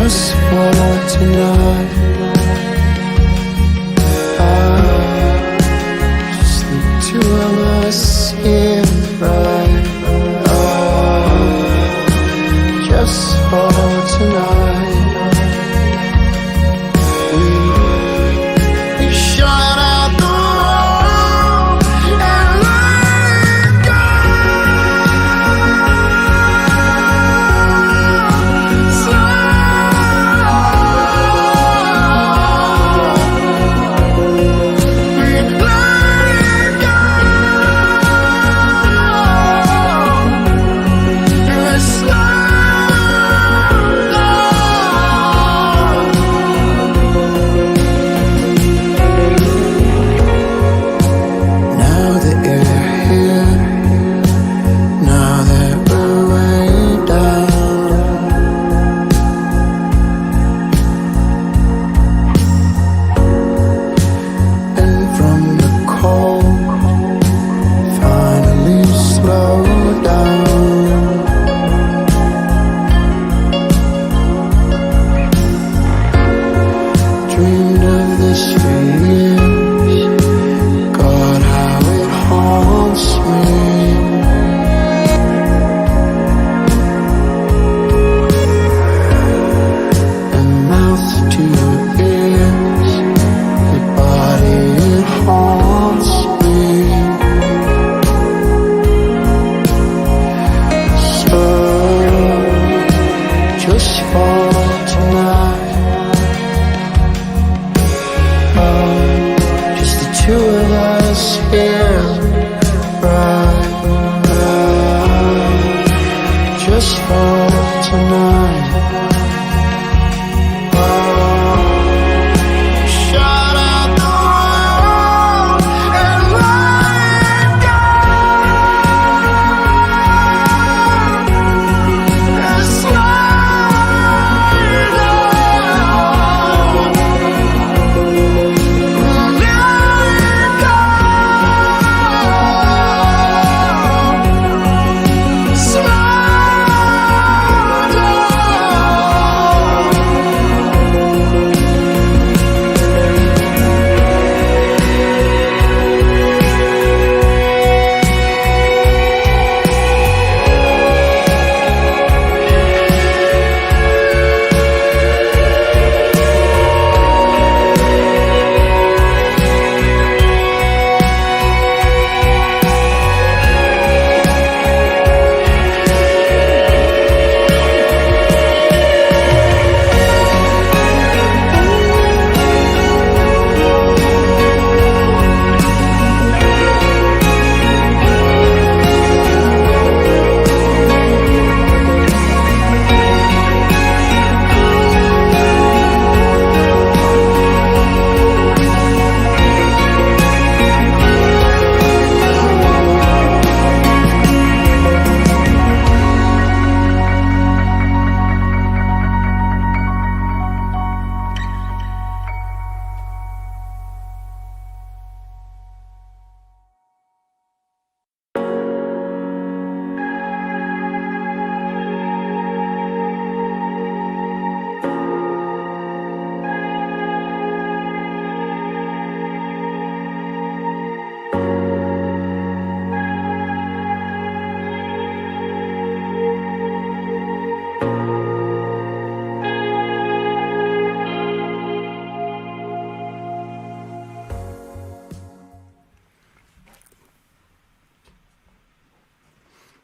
just for tonight. Just the two of us here, right? Just for tonight. We shut out the world and let it go.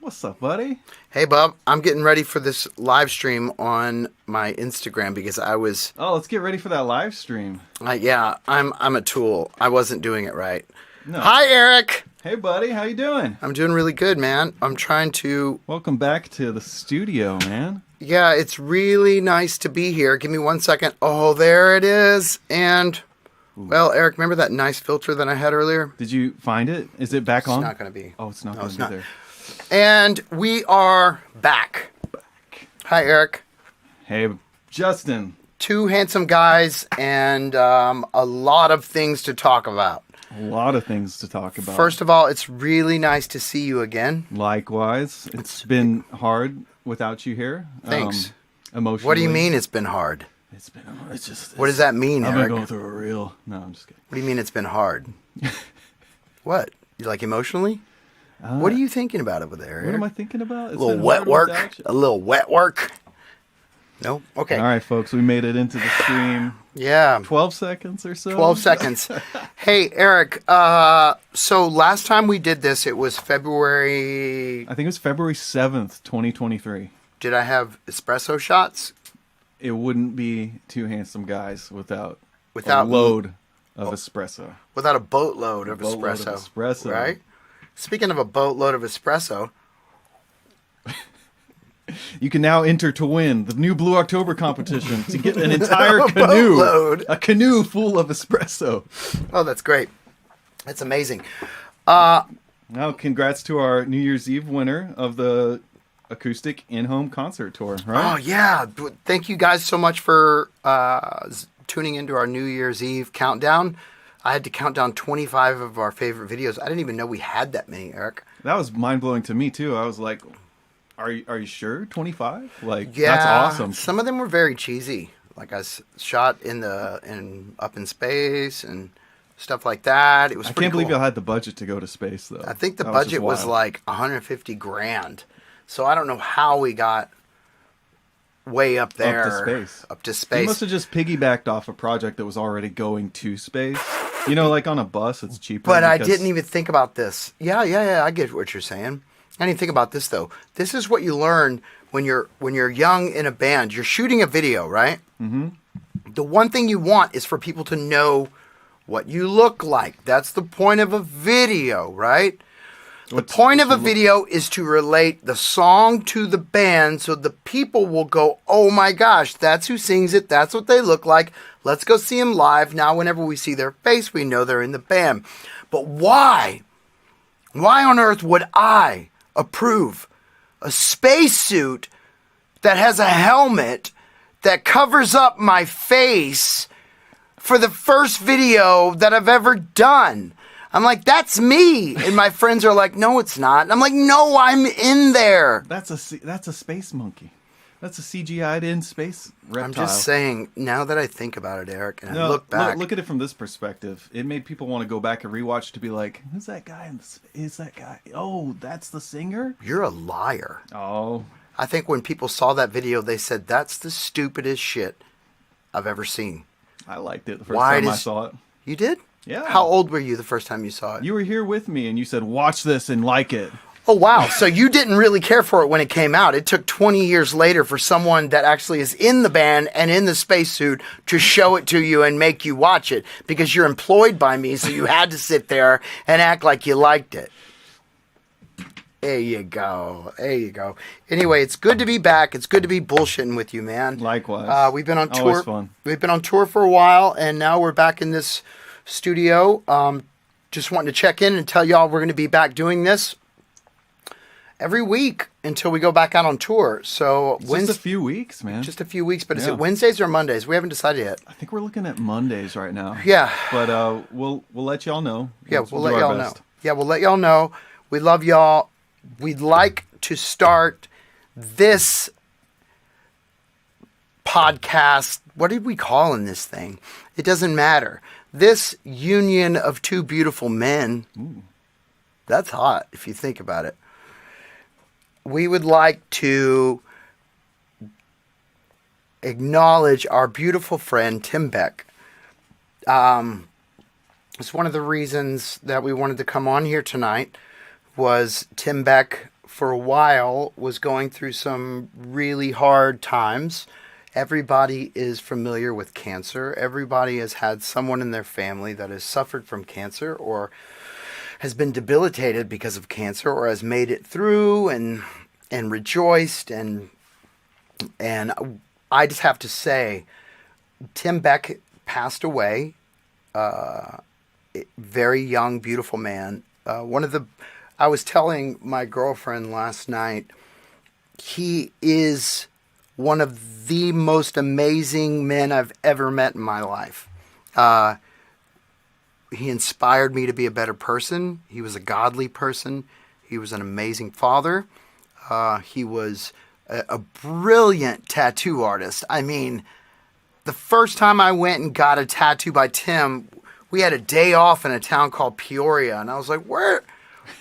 What's up, buddy? Hey, Bob. I'm getting ready for this live stream on my Instagram because I was... Oh, let's get ready for that live stream. Yeah, I'm a tool. I wasn't doing it right. No. Hi, Eric. Hey, buddy. How you doing? I'm doing really good, man. I'm trying to... Welcome back to the studio, man. Yeah, it's really nice to be here. Give me 1 second. Oh, there it is. And... Well, Eric, remember that nice filter that I had earlier? Did you find it? Is it back on? It's not going to be. Oh, it's not going to be there. And we are back. Hi, Eric. Hey, Justin. Two handsome guys and a lot of things to talk about. A lot of things to talk about. First of all, it's really nice to see you again. Likewise. It's been hard without you here. Thanks. Emotionally. What do you mean it's been hard? It's just. What does that mean, I've Eric? been going through a real. No, I'm just kidding. What do you mean it's been hard? What? You like emotionally? What are you thinking about over there, Eric? What am I thinking about? A little wet work? A little wet work? No? Okay. All right, folks, we made it into the stream. Yeah. 12 seconds or so. 12 seconds. Hey, Eric, so last time we did this, it was February... I think it was February 7th, 2023. Did I have espresso shots? It wouldn't be two handsome guys without Without- a load of espresso. Without a boatload of Boatload espresso. of espresso. Right? Speaking of a boatload of espresso... You can now enter to win the new Blue October competition to get an entire canoe. Boatload. A canoe full of espresso. Oh, that's great. That's amazing. Now, congrats to our New Year's Eve winner of the acoustic in-home concert tour, right? Oh, yeah. Thank you guys so much for tuning into our New Year's Eve countdown. I had to count down 25 of our favorite videos. I didn't even know we had that many, Eric. That was mind-blowing to me, too. I was like, are you sure? 25? Like, Yeah, that's awesome. Some of them were very cheesy. Like I shot up in space and stuff like that. It was I pretty can't believe cool. y'all had the budget to go to space, though. I think the That just budget was wild. like 150 grand. So I don't know how we got way up there. Up to You space. must have just piggybacked off a project that was already going to space. You know, like on a bus, it's cheaper. But I because- didn't even think about this. Yeah. I get what you're saying. I didn't think about this though. This is what you learn when you're young in a band. You're shooting a video, right? Mm-hmm. The one thing you want is for people to know what you look like. That's the point of a video, right? The point of a video is to relate the song to the band so the people will go, oh my gosh, that's who sings it. That's what they look like. Let's go see them live. Now, whenever we see their face, we know they're in the band. But why? Why on earth would I approve a spacesuit that has a helmet that covers up my face for the first video that I've ever done? I'm like, that's me. And my friends are like, no, it's not. And I'm like, no, I'm in there. That's a space monkey. That's a CGI'd in space reptile. I'm just saying, now that I think about it, Eric, and I No, look back. Look at it from this perspective. It made people want to go back and rewatch to be like, who's that guy? Is that guy? Oh, that's the singer? You're a liar. Oh. I think when people saw that video, they said, that's the stupidest shit I've ever seen. I liked it the first time I saw it. You did? Yeah. How old were you the first time you saw it? You were here with me and you said, watch this and like it. Oh, wow. So you didn't really care for it when it came out. It took 20 years later for someone that actually is in the band and in the spacesuit to show it to you and make you watch it because you're employed by me, so you had to sit there and act like you liked it. There you go. There you go. Anyway, it's good to be back. It's good to be bullshitting with you, man. Likewise. We've been on tour. Always fun. We've been on tour for a while, and now we're back in this studio. Just wanting to check in and tell y'all we're going to be back doing this every week until we go back out on tour. So Just a few weeks, man. just a few weeks, but is Yeah. it Wednesdays or Mondays? We haven't decided yet. I think we're looking at Mondays right now. Yeah. But we'll let y'all know. Yeah, We'll we'll do let our y'all know. best. Yeah, we'll let y'all know. We love y'all. We'd like to start this podcast. What did we call in this thing? It doesn't matter. This union of two beautiful men. Ooh. That's hot if you think about it. We would like to acknowledge our beautiful friend Tim Beck. It's one of the reasons that we wanted to come on here tonight was Tim Beck for a while was going through some really hard times. Everybody is familiar with cancer. Everybody has had someone in their family that has suffered from cancer or has been debilitated because of cancer or has made it through and rejoiced and I just have to say Tim Beck passed away. Very young, beautiful man. I was telling my girlfriend last night, he is one of the most amazing men I've ever met in my life. He inspired me to be a better person. He was a godly person. He was an amazing father. He was a brilliant tattoo artist. I mean, the first time I went and got a tattoo by Tim, we had a day off in a town called Peoria, and I was like, where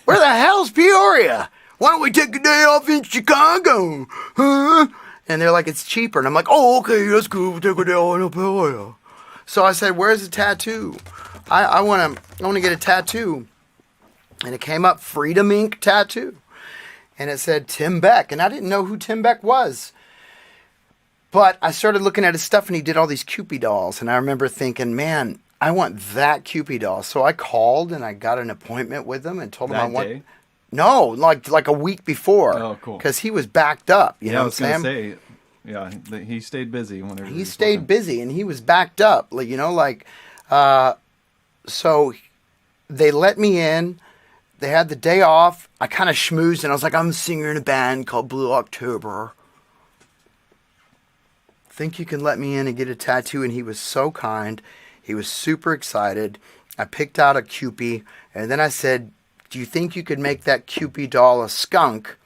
the hell's Peoria? Why don't we take a day off in Chicago? Huh? And they're like, it's cheaper. And I'm like, oh, okay, let's go. We'll take a day off in Peoria. So I said, where's the tattoo? I want to get a tattoo. And it came up Freedom Ink Tattoo. And it said Tim Beck. And I didn't know who Tim Beck was. But I started looking at his stuff, and he did all these Cupid dolls. And I remember thinking, man, I want that Cupid doll. So I called, and I got an appointment with him and told him I want... Day? No, like a week before. Oh, cool. Because he was backed up. You know what I'm saying? I was going to say, he stayed busy whenever he stayed busy, and he was backed up. So they let me in. They had the day off. I kind of schmoozed, and I was like, I'm a singer in a band called Blue October. Think you can let me in and get a tattoo? And he was so kind. He was super excited. I picked out a Cupid, and then I said, do you think you could make that Cupid doll a skunk?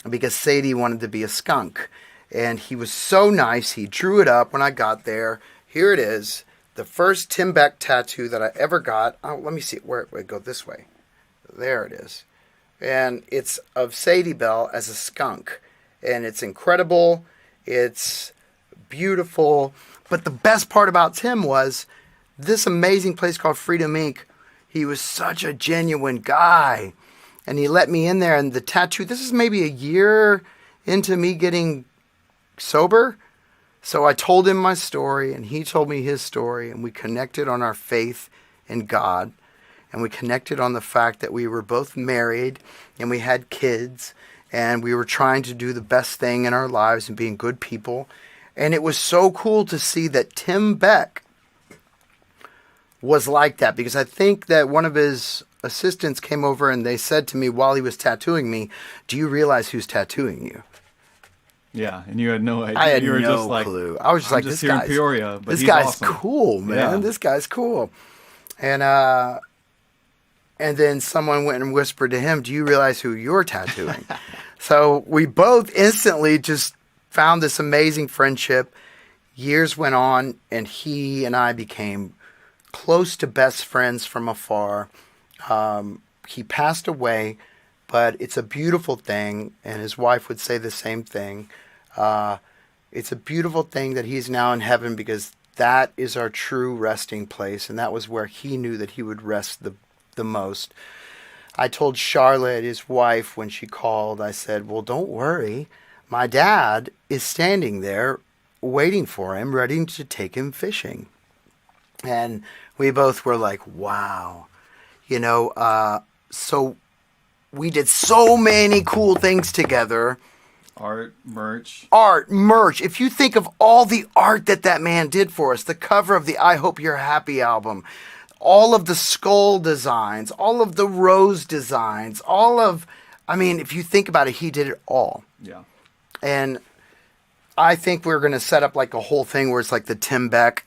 Because Sadie wanted to be a skunk. And he was so nice. He drew it up when I got there. Here it is. The first Tim Beck tattoo that I ever got. Oh, let me see where it would go this way. There it is. And it's of Sadie Bell as a skunk. And it's incredible. It's beautiful. But the best part about Tim was this amazing place called Freedom Ink. He was such a genuine guy. And he let me in there. And the tattoo, this is maybe a year into me getting sober. So I told him my story, and he told me his story. And we connected on our faith in God. And we connected on the fact that we were both married and we had kids. And we were trying to do the best thing in our lives and being good people. And it was so cool to see that Tim Beck was like that, because I think that one of his assistants came over and they said to me while he was tattooing me, do you realize who's tattooing you? Yeah, and you had no idea. I had you were no just like, clue. I was just like, just this here guy's in Peoria, but this he's guy's awesome. Cool, man. Yeah. This guy's cool. And then someone went and whispered to him, do you realize who you're tattooing? So we both instantly just found this amazing friendship. Years went on, and he and I became close to best friends from afar. He passed away, but it's a beautiful thing, and his wife would say the same thing. It's a beautiful thing that he's now in heaven, because that is our true resting place, and that was where he knew that he would rest the most. I told Charlotte, his wife, when she called, I said, well, don't worry. My dad is standing there waiting for him, ready to take him fishing. And we both were like, wow. So we did so many cool things together. Art, merch. If you think of all the art that man did for us, the cover of the I Hope You're Happy album, all of the skull designs, all of the rose designs, if you think about it, he did it all. Yeah. And I think we're going to set up like a whole thing where it's like the Tim Beck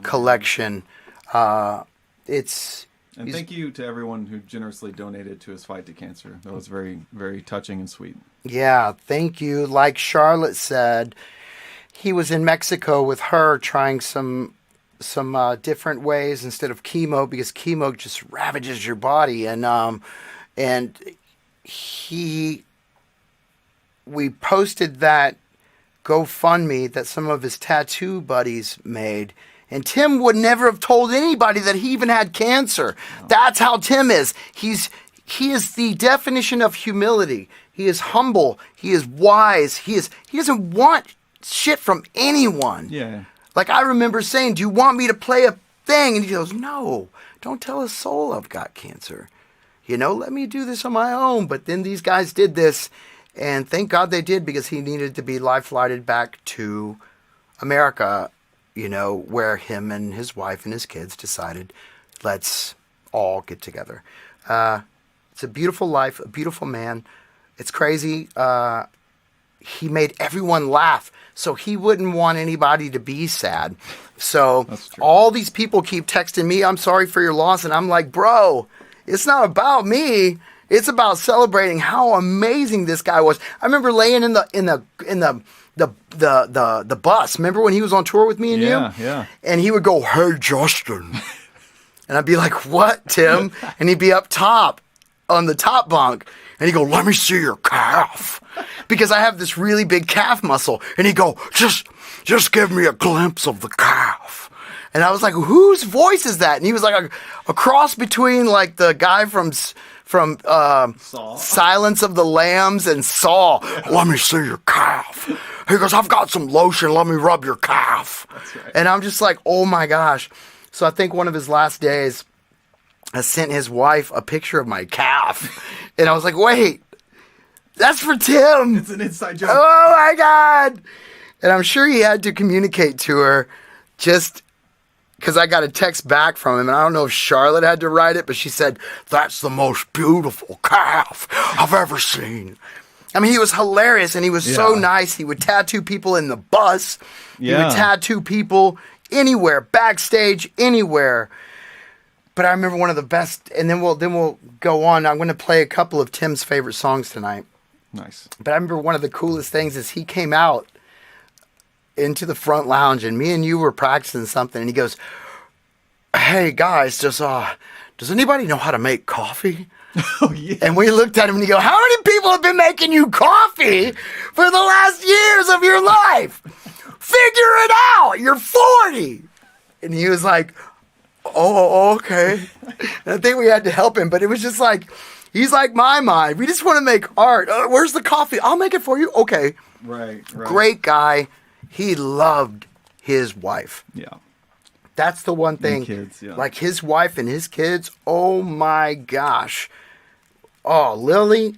collection. Thank you to everyone who generously donated to his fight to cancer. That was very, very touching and sweet. Yeah, thank you. Like Charlotte said, he was in Mexico with her trying some different ways instead of chemo, because chemo just ravages your body. And we posted that GoFundMe that some of his tattoo buddies made. And Tim would never have told anybody that he even had cancer. No. That's how Tim is. He is the definition of humility. He is humble. He is wise. He doesn't want shit from anyone. Yeah. Like I remember saying, do you want me to play a thing? And he goes, no, don't tell a soul I've got cancer. Let me do this on my own. But then these guys did this. And thank God they did, because he needed to be life-flighted back to America, where him and his wife and his kids decided, let's all get together. It's a beautiful life, a beautiful man. It's crazy. He made everyone laugh, so he wouldn't want anybody to be sad. So all these people keep texting me, I'm sorry for your loss. And I'm like, bro, it's not about me. It's about celebrating how amazing this guy was. I remember laying in the bus. Remember when he was on tour with me and you? Yeah. And he would go, "Hey, Justin," and I'd be like, "What, Tim?" And he'd be up top on the top bunk, and he'd go, "Let me see your calf," because I have this really big calf muscle. And he'd go, "Just give me a glimpse of the calf." And I was like, "Whose voice is that?" And he was like a cross between like the guy from Saw. Silence of the Lambs and Saw. "Let me see your calf." He goes, "I've got some lotion. Let me rub your calf." That's right. And I'm just like, oh my gosh. So I think one of his last days, I sent his wife a picture of my calf. And I was like, wait, that's for Tim. It's an inside joke. Oh my God. And I'm sure he had to communicate to her just because I got a text back from him. And I don't know if Charlotte had to write it, but she said, "That's the most beautiful calf I've ever seen." I mean, he was hilarious and he was so Yeah. nice. He would tattoo people in the bus. He Yeah. would tattoo people anywhere, backstage, anywhere. But I remember one of the best, and then we'll go on. I'm going to play a couple of Tim's favorite songs tonight. Nice. But I remember one of the coolest things is he came out into the front lounge, and me and you were practicing something, and he goes, "Hey guys, does anybody know how to make coffee?" Oh, yeah. And we looked at him and he go, "How many people have been making you coffee for the last years of your life? Figure it out. You're 40. And he was like, "Oh, okay." And I think we had to help him, but it was just like, he's like my mind. We just want to make art. Where's the coffee? I'll make it for you. Okay. Right. Great guy. He loved his wife. Yeah. That's the one thing. kids, yeah. Like his wife and his kids, oh my gosh. Oh, Lily,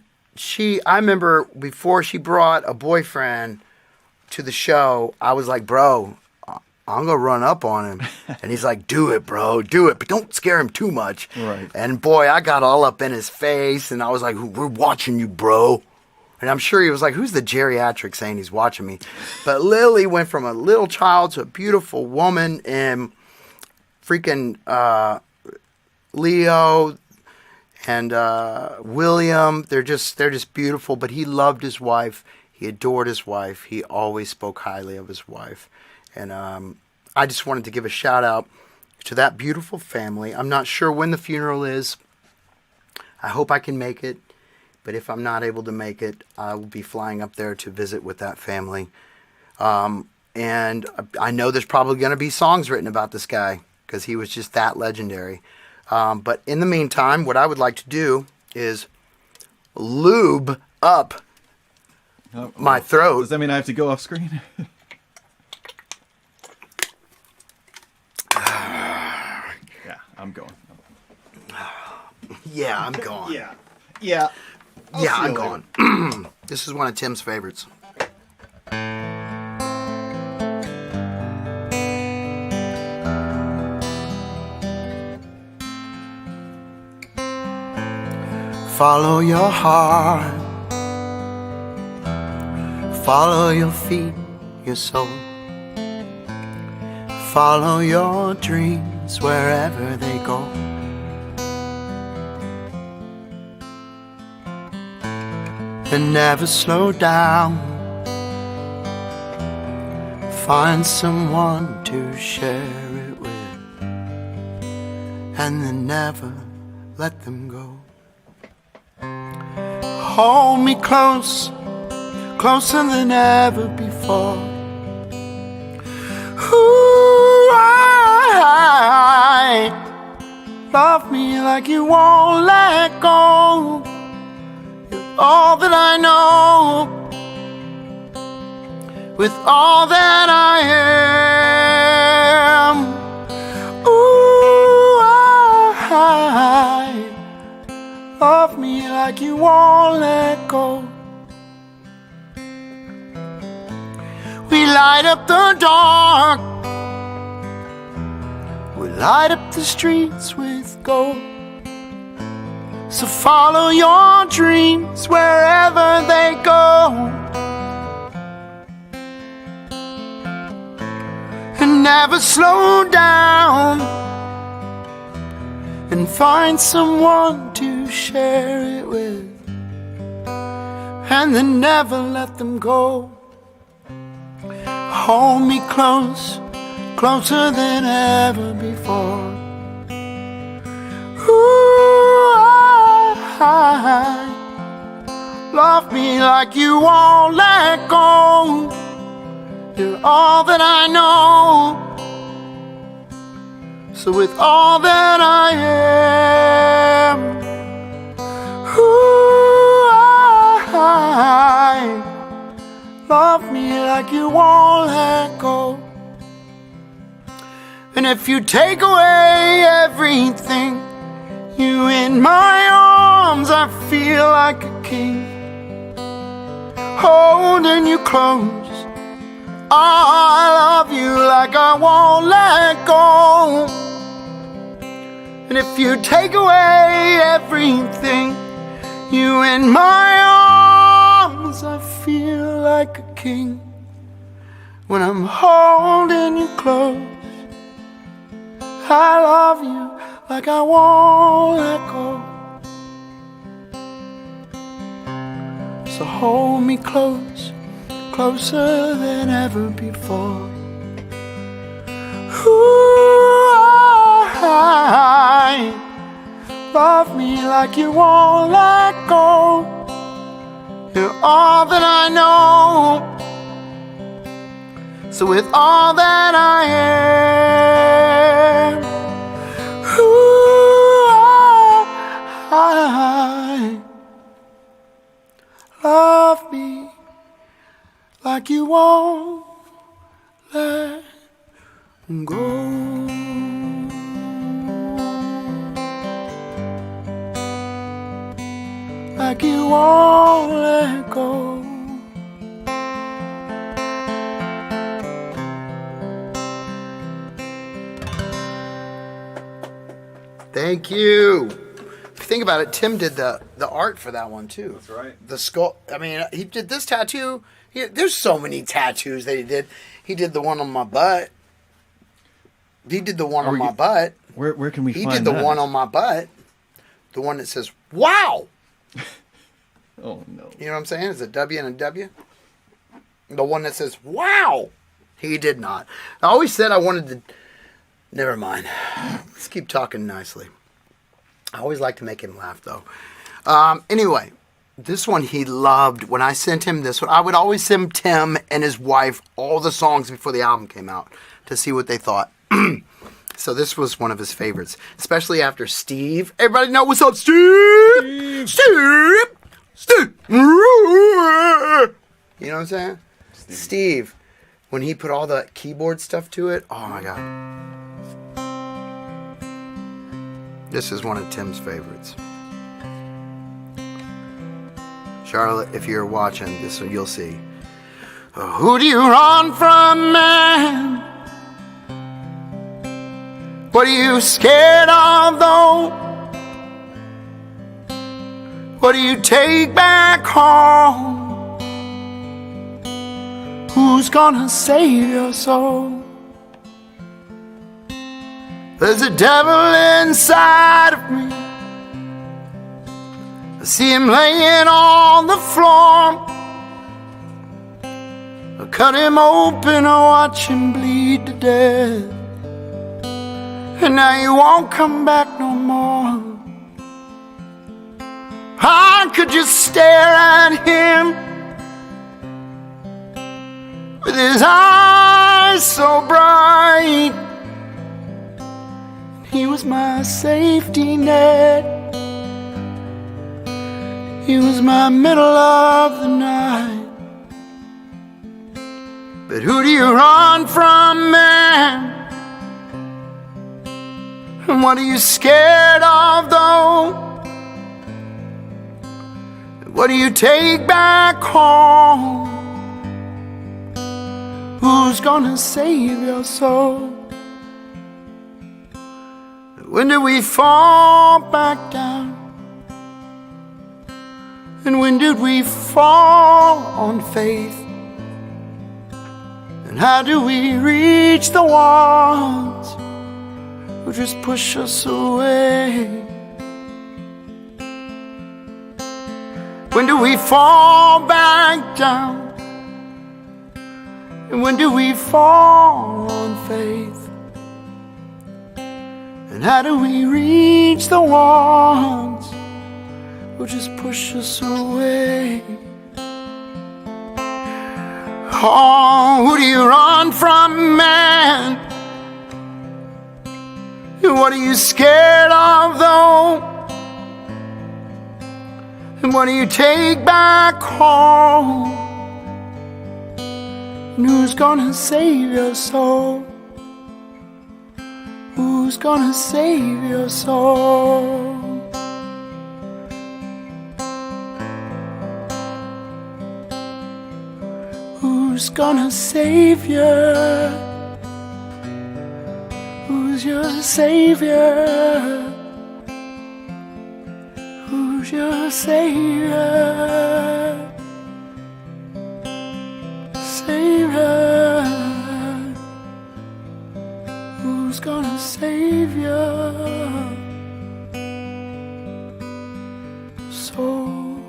I remember before she brought a boyfriend to the show, I was like, "Bro, I'm going to run up on him." And he's like, "Do it, bro, do it. But don't scare him too much." Right. And boy, I got all up in his face and I was like, "We're watching you, bro." And I'm sure he was like, "Who's the geriatric saying he's watching me?" But Lily went from a little child to a beautiful woman, and freaking Leo and William, they're just beautiful. But he loved his wife. He adored his wife. He always spoke highly of his wife. And I just wanted to give a shout out to that beautiful family. I'm not sure when the funeral is. I hope I can make it. But if I'm not able to make it, I will be flying up there to visit with that family. And I know there's probably going to be songs written about this guy because he was just that legendary. But in the meantime, what I would like to do is lube up my throat. Does that mean I have to go off screen? Yeah, I'm going. Yeah, I'm gone. Yeah. Yeah, see I'm you gone. This is one of Tim's favorites. Follow your heart. Follow your feet, your soul. Follow your dreams wherever they go. And never slow down. Find someone to share it with. And then never let them go. Hold me close, closer than ever before. Ooh, I love me like you won't let go. You're all that I know, with all that I am. Ooh, I love me like you won't let go. We light up the dark. We light up the streets with gold. So follow your dreams wherever they go. And never slow down. And find someone to share it with, and then never let them go. Hold me close, closer than ever before. Ooh, love me like you won't let go. You're all that I know. So with all that I am, ooh, love me like you won't let go. And if you take away everything, you in my arms, I feel like a king, holding you close. I love you like I won't let go. And if you take away everything, you in my arms, I feel like a king when I'm holding you close. I love you like I won't let go. So hold me close, closer than ever before. Ooh, love me like you won't let go. You're all that I know. So with all that I am, ooh, love me like you won't let go. Like you won't let go. Thank you. If you think about it, Tim did the art for that one too. That's right. The skull. I mean, he did this tattoo. There's so many tattoos that he did. He did the one on my butt. He did the one on my butt. Where can we find that? He did the one on my butt. The one that says, wow. Oh, no. You know what I'm saying? It's a W and a W. The one that says, wow. He did not. I always said I wanted to... Never mind. Let's keep talking nicely. I always like to make him laugh, though. Anyway, this one he loved. When I sent him this one, I would always send Tim and his wife all the songs before the album came out to see what they thought. So this was one of his favorites, especially after Steve. Everybody know what's up, Steve? Steve! Steve! You know what I'm saying? Steve, when he put all the keyboard stuff to it, oh my God. This is one of Tim's favorites. Charlotte, if you're watching this, you'll see. Who do you run from, man? What are you scared of, though? What do you take back home? Who's gonna save your soul? There's a devil inside of me. I see him laying on the floor. I cut him open, I watch him bleed to death. And now you won't come back no more. I could just stare at him with his eyes so bright. He was my safety net. He was my middle of the night. But who do you run from, man? And what are you scared of, though? What do you take back home? Who's gonna save your soul? When did we fall back down? And when did we fall on faith? And how do we reach the ones who just push us away? When do we fall back down? And when do we fall on faith? And how do we reach the ones who just push us away? Oh, who do you run from, man? What are you scared of, though? And what do you take back home? And who's gonna save your soul? Who's gonna save your soul? Who's gonna save you? Who's your savior? Who's your savior? Savior. Who's gonna save your soul?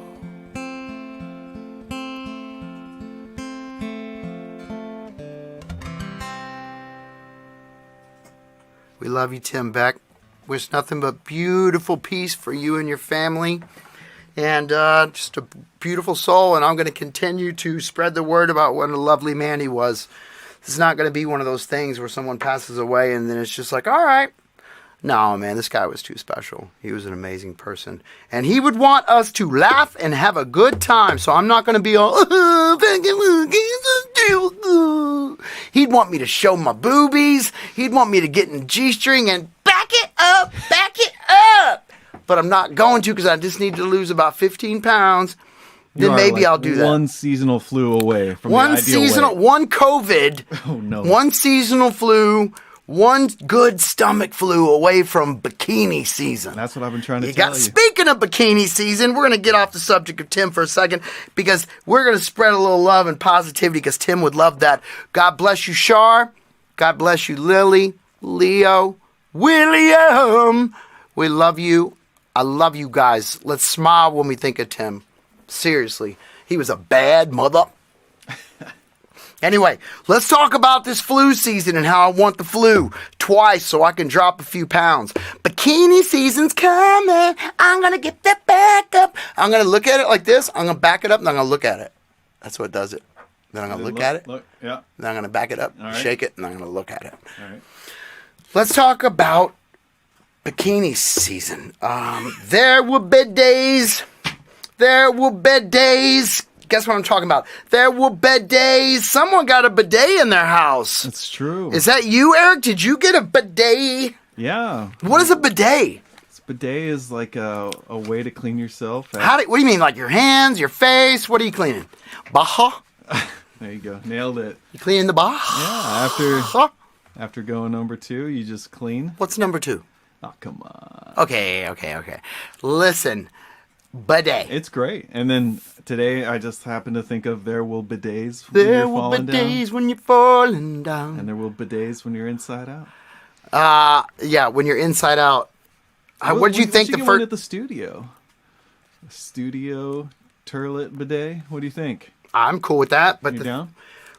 We love you, Tim Beck. Wish nothing but beautiful peace for you and your family. And just a beautiful soul. And I'm going to continue to spread the word about what a lovely man he was. This is not going to be one of those things where someone passes away and then it's just like, all right. No, man, this guy was too special. He was an amazing person. And he would want us to laugh and have a good time. So I'm not going to be all, he'd want me to show my boobies. He'd want me to get in G-string and back it up, back it up. But I'm not going to because I just need to lose about 15 pounds. Then maybe I'll do that. One seasonal flu away from the ideal weight. One COVID. Oh, no. One seasonal flu. One good stomach flu away from bikini season. That's what I've been trying to tell you. Speaking of bikini season, we're going to get off the subject of Tim for a second because we're going to spread a little love and positivity because Tim would love that. God bless you, Shar. God bless you, Lily, Leo, William. We love you. I love you guys. Let's smile when we think of Tim. Seriously. He was a bad mother. Anyway, let's talk about this flu season and how I want the flu twice so I can drop a few pounds. Bikini season's coming. I'm going to get that back up. I'm going to look at it like this. I'm going to back it up and I'm going to look at it. That's what does it. Then I'm going to look at it. Yeah. Then I'm going to back it up, shake it, and I'm going to look at it. All right. Let's talk about bikini season. There will be days. There will be days. Guess what I'm talking about? There will be days. Someone got a bidet in their house. That's true. Is that you, Eric? Did you get a bidet? Yeah. What is a bidet? Bidet is like a way to clean yourself. What do you mean? Like your hands, your face? What are you cleaning? Baha? There you go. Nailed it. You cleaning the baha? Yeah. After going number 2, you just clean. What's number 2? Oh, come on. Okay. Listen. Bidet. It's great. And then today I just happened to think of there will bidets when there you're will falling be down. days when you're falling down. And there will bidets when you're inside out. Yeah, when you're inside out. What did you think the first? One at the studio. A studio turlet bidet. What do you think? I'm cool with that. But you down?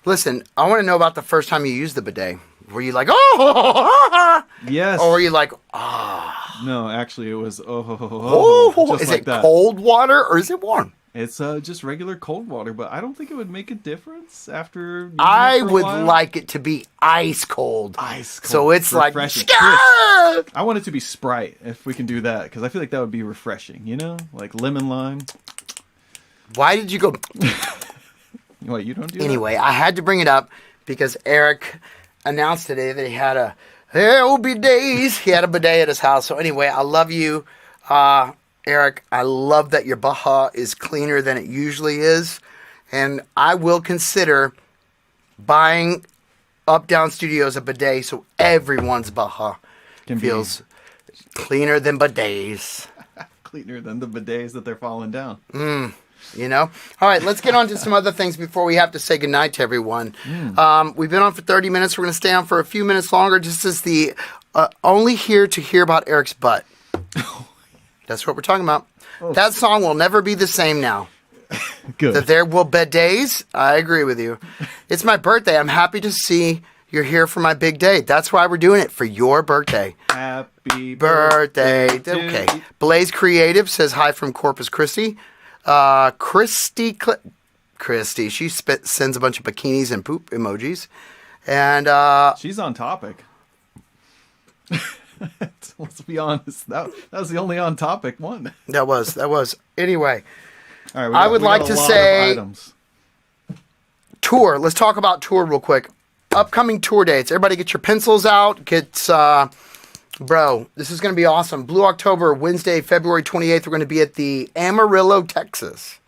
Listen, I want to know about the first time you used the bidet. Were you like, oh? Yes. Or were you like, ah? No, actually, it was just is like it that. cold water or is it warm? It's just regular cold water, but I don't think it would make a difference after. I would like it to be ice cold. Ice cold. So it's like, I want it to be Sprite if we can do that because I feel like that would be refreshing. You know, like lemon lime. Why did you go? What, you don't do Anyway, I had to bring it up because Eric announced today that he had there will be days. He had a bidet at his house. So anyway, I love you, Eric. I love that your baha is cleaner than it usually is. And I will consider buying Up Down Studios a bidet so everyone's baha feels cleaner than bidets. Cleaner than the bidets that they're falling down. You know? All right, let's get on to some other things before we have to say goodnight to everyone. We've been on for 30 minutes. We're going to stay on for a few minutes longer just as the only here to hear about Eric's butt. That's what we're talking about. That song will never be the same now. Good. That there will be days. I agree with you. It's my birthday. I'm happy to see you're here for my big day. That's why we're doing it, for your birthday. Happy Birthday. to Okay. you. Blaze Creative says hi from Corpus Christi. Christy, she sends a bunch of bikinis and poop emojis. And She's on topic. Let's be honest. That was the only on topic one. that was. Anyway, All right, I would we got like a to lot of say- items. tour. Let's talk about tour real quick. Upcoming tour dates. Everybody get your pencils out. Bro, this is going to be awesome. Blue October, Wednesday, February 28th. We're going to be at the Amarillo, Texas,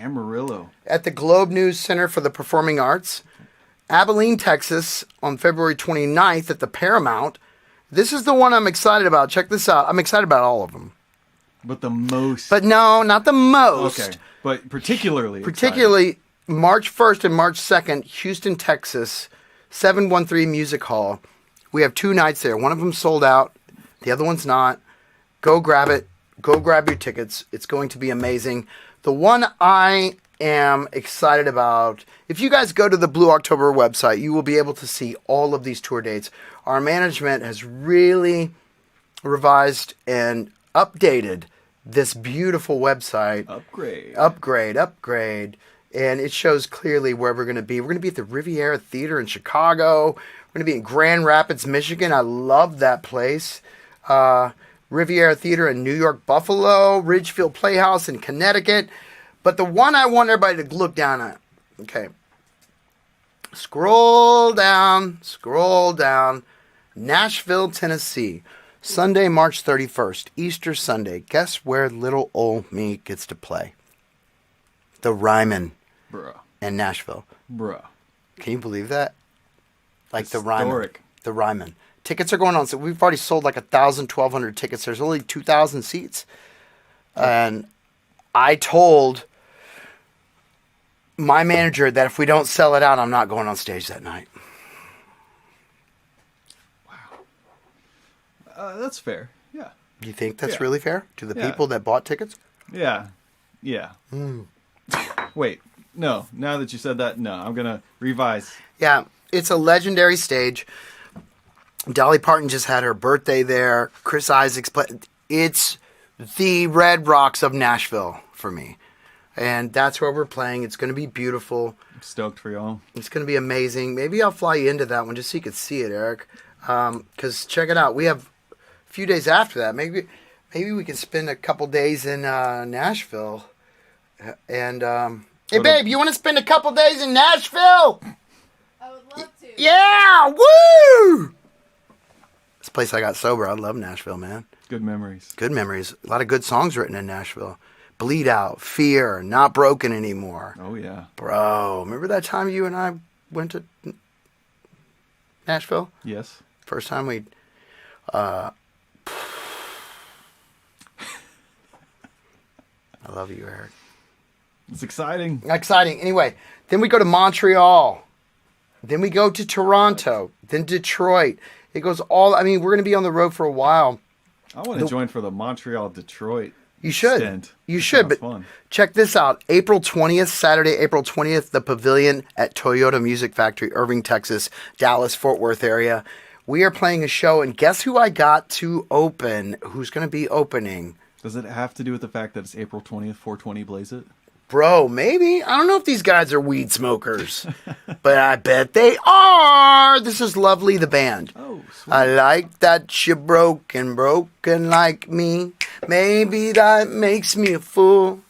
Amarillo. at the Globe News Center for the Performing Arts. Abilene, Texas, on February 29th at the Paramount. This is the one I'm excited about. Check this out. I'm excited about all of them. But the most. But no, not the most. Okay. But particularly. Particularly March 1st and March 2nd, Houston, Texas, 713 Music Hall. We have 2 nights there. One of them sold out. The other one's not. Go grab it. Go grab your tickets. It's going to be amazing. The one I am excited about, if you guys go to the Blue October website, you will be able to see all of these tour dates. Our management has really revised and updated this beautiful website. Upgrade. And it shows clearly where we're going to be. We're going to be at the Riviera Theater in Chicago. We're going to be in Grand Rapids, Michigan. I love that place. Riviera Theater in New York, Buffalo. Ridgefield Playhouse in Connecticut. But the one I want everybody to look down at. Okay. Scroll down. Nashville, Tennessee. Sunday, March 31st. Easter Sunday. Guess where little old me gets to play? The Ryman. Bruh. In Nashville. Bruh. Can you believe that? Like Historic. the Ryman. Tickets are going on. So we've already sold like 1,000, 1,200 tickets. There's only 2,000 seats. And I told my manager that if we don't sell it out, I'm not going on stage that night. That's fair. Yeah. Do you think that's Yeah. really fair to the Yeah. people that bought tickets? Yeah. Wait. No. Now that you said that, no. I'm going to revise. Yeah, it's a legendary stage. Dolly Parton just had her birthday there. Chris Isaacs played. It's the Red Rocks of Nashville for me. And that's where we're playing. It's going to be beautiful. I'm stoked for y'all. It's going to be amazing. Maybe I'll fly you into that one just so you could see it, Eric. Because check it out. We have a few days after that. Maybe we can spend a couple days in Nashville. And hey, babe, you want to spend a couple days in Nashville? I would love to. Yeah, woo! This place I got sober. I love Nashville, man. Good memories. Good memories. A lot of good songs written in Nashville. Bleed Out, Fear, Not Broken Anymore. Oh, yeah. Bro, remember that time you and I went to Nashville? Yes. First time we... I love you, Eric. It's exciting. Exciting. Anyway, then we go to Montreal. Then we go to Toronto. Then Detroit. It goes all... I mean, we're going to be on the road for a while. I want to join for the Montreal-Detroit You should. stint. You should, Sounds but fun. check this out. April 20th, Saturday, April 20th, the Pavilion at Toyota Music Factory, Irving, Texas, Dallas, Fort Worth area. We are playing a show, and guess who I got to open? Who's going to be opening? Does it have to do with the fact that it's April 20th, 420 Blaze It? Bro, maybe. I don't know if these guys are weed smokers, but I bet they are. This is Lovely, the band. Oh, sweet. I like that you're broken like me. Maybe that makes me a fool.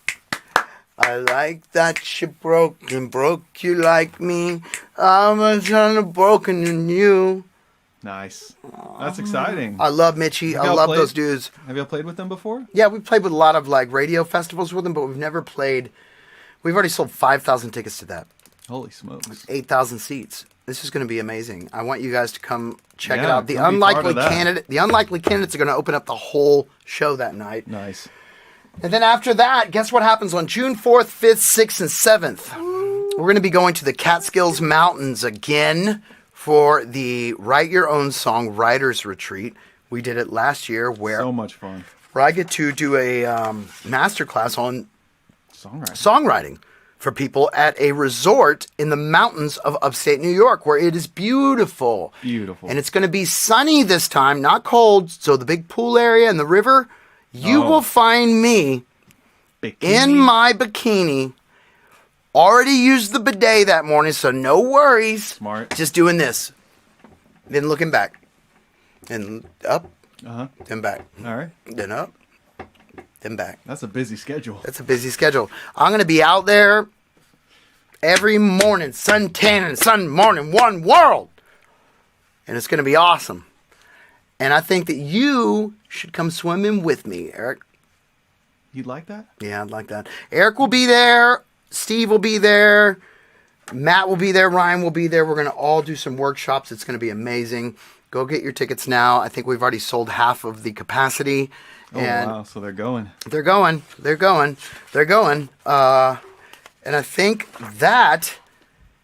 I like that you're broke you like me. I'm a ton broken than you. Nice. That's exciting. I love Mitchie. Have I y'all love played- those dudes. Have y'all played with them before? Yeah, we played with a lot of like radio festivals with them, but we've never played. We've already sold 5,000 tickets to that. Holy smokes. 8,000 seats. This is going to be amazing. I want you guys to come check it Yeah, out. The come be part unlikely of that. candidates are going to open up the whole show that night. Nice. And then after that, guess what happens on June 4th, 5th, 6th, and 7th? We're going to be going to the Catskills Mountains again for the Write Your Own Song Writers Retreat. We did it last year where So much fun. I get to do a masterclass on Songwriting. songwriting. for people at a resort in the mountains of upstate New York, where it is beautiful. Beautiful. And it's going to be sunny this time, not cold. So the big pool area and the river, you will find me Bikini. in my bikini. Already used the bidet that morning, so no worries. Smart. Just doing this. Then looking back. And up. Then back. All right. Then up. Then back. That's a busy schedule. That's a busy schedule. I'm going to be out there every morning, sun tanning, sun morning, one world. And it's going to be awesome. And I think that you should come swimming with me, Eric. You'd like that? Yeah, I'd like that. Eric will be there. Steve will be there. Matt will be there. Ryan will be there. We're going to all do some workshops. It's going to be amazing. Go get your tickets now. I think we've already sold half of the capacity. Oh, wow. So they're going. They're going. They're going. They're going. And I think that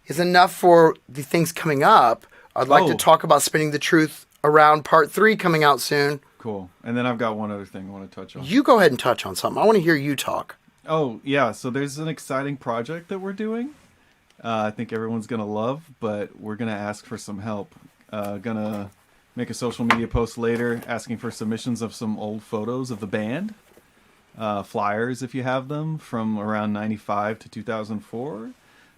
is enough for the things coming up. I'd like to talk about Spinning the Truth Around Part 3 coming out soon. Cool. And then I've got one other thing I want to touch on. You go ahead and touch on something. I want to hear you talk. Oh, yeah. So there's an exciting project that we're doing. I think everyone's going to love, but we're going to ask for some help. Going to make a social media post later asking for submissions of some old photos of the band. Flyers, if you have them, from around 95 to 2004.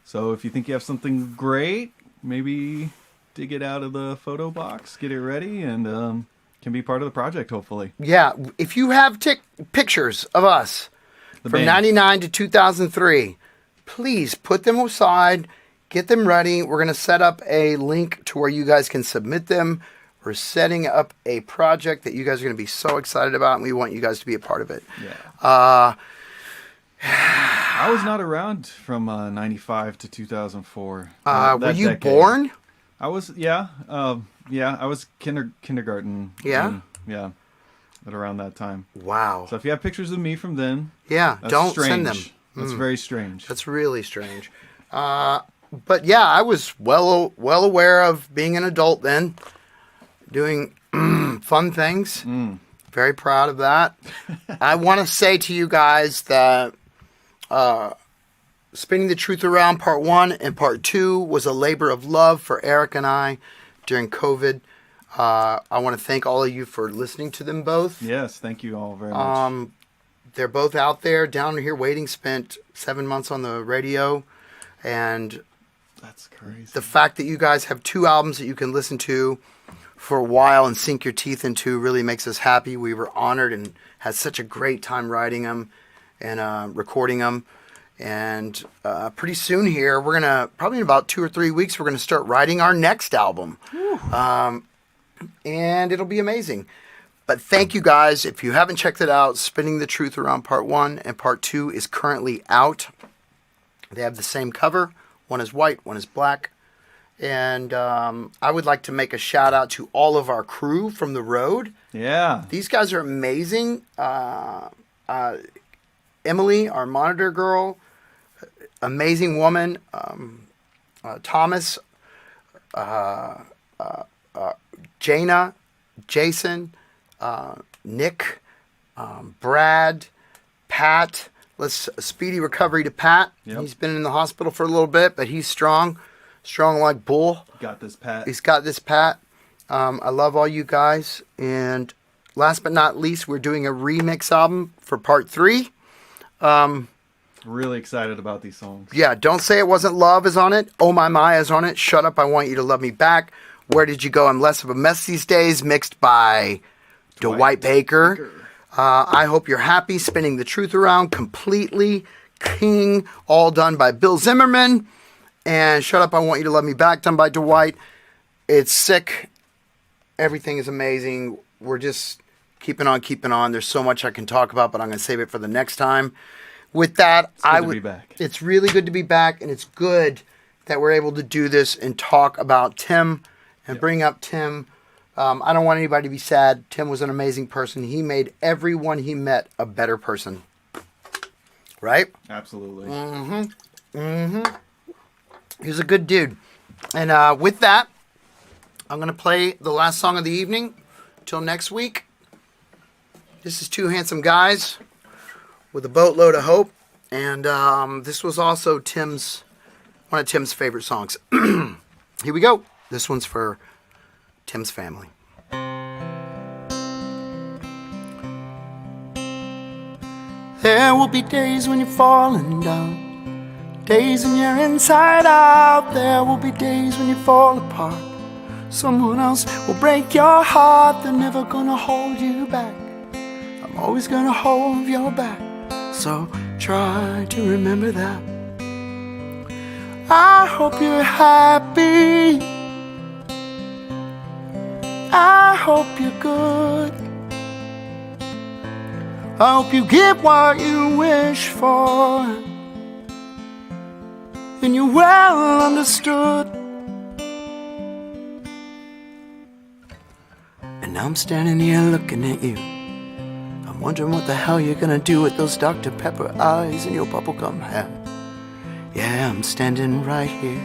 So if you think you have something great, maybe dig it out of the photo box, get it ready, and can be part of the project, hopefully. Yeah. If you have pictures of us from band. 99 to 2003, please put them aside, get them ready. We're going to set up a link to where you guys can submit them. We're setting up a project that you guys are going to be so excited about, and we want you guys to be a part of it. Yeah. I was not around from 95 to 2004. Were you born? I was, yeah. I was kindergarten. Yeah? Yeah. At around that time. Wow. So if you have pictures of me from then, Yeah, that's don't strange. send them. That's very strange. That's really strange. But yeah, I was well aware of being an adult then, doing fun things. Very proud of that. I want to say to you guys that Spinning the Truth Around Part 1 and Part 2 was a labor of love for Eric and I during COVID. I want to thank all of you for listening to them both. Yes, thank you all very much. They're both out there, down here waiting, spent 7 months on the radio. And That's crazy. the fact that you guys have 2 albums that you can listen to for a while and sink your teeth into really makes us happy. We were honored and had such a great time writing them and recording them. And pretty soon here, we're going to, probably in about 2 or 3 weeks, we're going to start writing our next album. And it'll be amazing. But thank you guys. If you haven't checked it out, Spinning the Truth Around Part 1 and Part 2 is currently out. They have the same cover. One is white, one is black. And I would like to make a shout out to all of our crew from the road. Yeah. These guys are amazing. Emily, our monitor girl, amazing woman. Thomas, Jana, Jason, Nick, Brad, Pat. Let's speedy recovery to Pat. Yep. He's been in the hospital for a little bit, but he's strong like bull. Got this, Pat. He's got this, Pat. I love all you guys. And last but not least, we're doing a remix album for Part 3. Really excited about these songs. Yeah, Don't Say It Wasn't Love is on it. Oh My My is on it. Shut Up, I Want You to Love Me Back. Where Did You Go? I'm Less of a Mess These Days, mixed by Dwight Baker. I hope you're happy. Spinning the Truth Around, completely King, all done by Bill Zimmerman. And Shut Up, I Want You to Love Me Back, done by Dwight. It's sick. Everything is amazing. We're just keeping on. There's so much I can talk about, but I'm going to save it for the next time. With that, Be back. It's really good to be back, and it's good that we're able to do this and talk about Tim and bring up Tim. I don't want anybody to be sad. Tim was an amazing person. He made everyone he met a better person. Right? Absolutely. He's a good dude. And with that, I'm going to play the last song of the evening. Till next week. This is Two Handsome Guys with a boatload of hope. And this was also one of Tim's favorite songs. Here we go. This one's for Tim's family. There will be days when you're falling down, days when you're inside out. There will be days when you fall apart. Someone else will break your heart. They're never gonna hold you back. I'm always gonna hold your back. So try to remember that. I hope you're happy. I hope you're good. I hope you get what you wish for, and you're well understood. And now I'm standing here looking at you. I'm wondering what the hell you're gonna do with those Dr. Pepper eyes and your bubblegum hair. Yeah, I'm standing right here.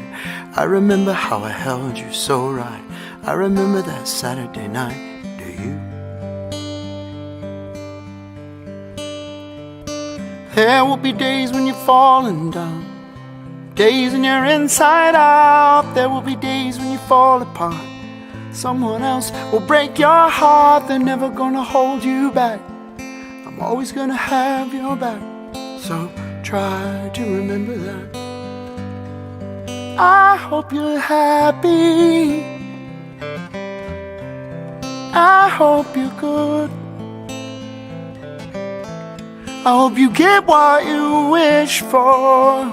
I remember how I held you so right. I remember that Saturday night. Do you? There will be days when you're falling down, days when you're inside out. There will be days when you fall apart. Someone else will break your heart. They're never gonna hold you back. I'm always gonna have your back. So try to remember that. I hope you're happy. I hope you're good. I hope you get what you wish for,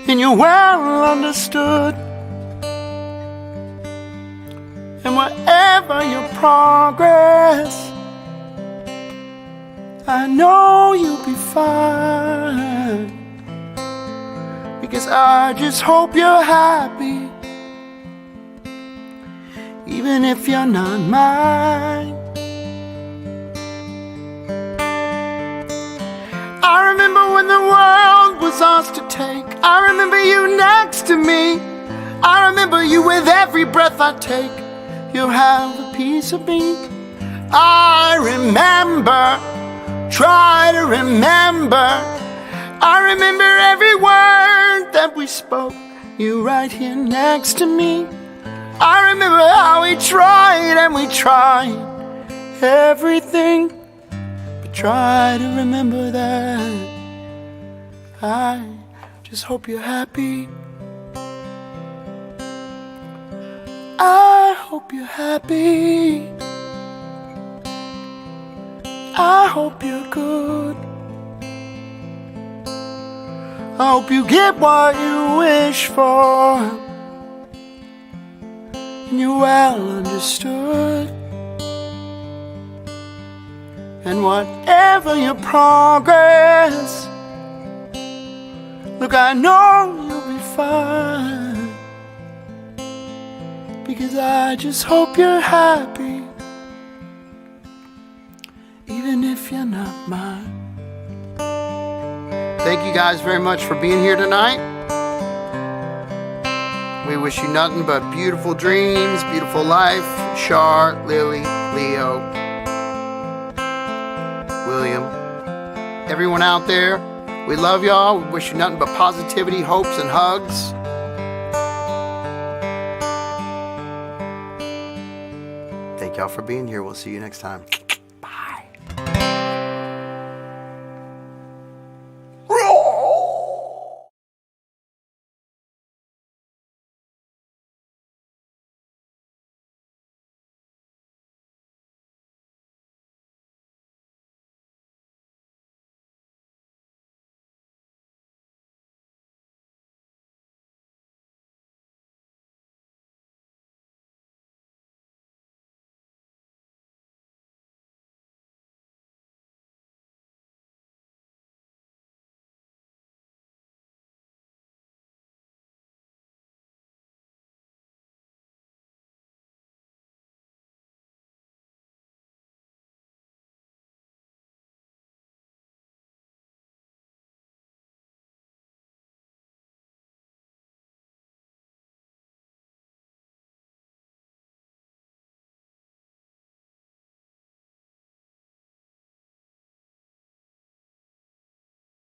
and you're well understood. And whatever your progress, I know you'll be fine. Because I just hope you're happy, even if you're not mine. I remember when the world was ours to take. I remember you next to me. I remember you with every breath I take. You'll have a piece of me. I remember, try to remember. I remember every word that we spoke. You right here next to me. I remember how we tried and we tried everything. But try to remember that. I just hope you're happy. I hope you're happy. I hope you're good. I hope you get what you wish for, and you're well understood. And whatever your progress, look, I know you'll be fine. Because I just hope you're happy, even if you're not mine. Thank you guys very much for being here tonight. We wish you nothing but beautiful dreams, beautiful life. Char, Lily, Leo, William, everyone out there, we love y'all. We wish you nothing but positivity, hopes, and hugs. Thank y'all for being here. We'll see you next time.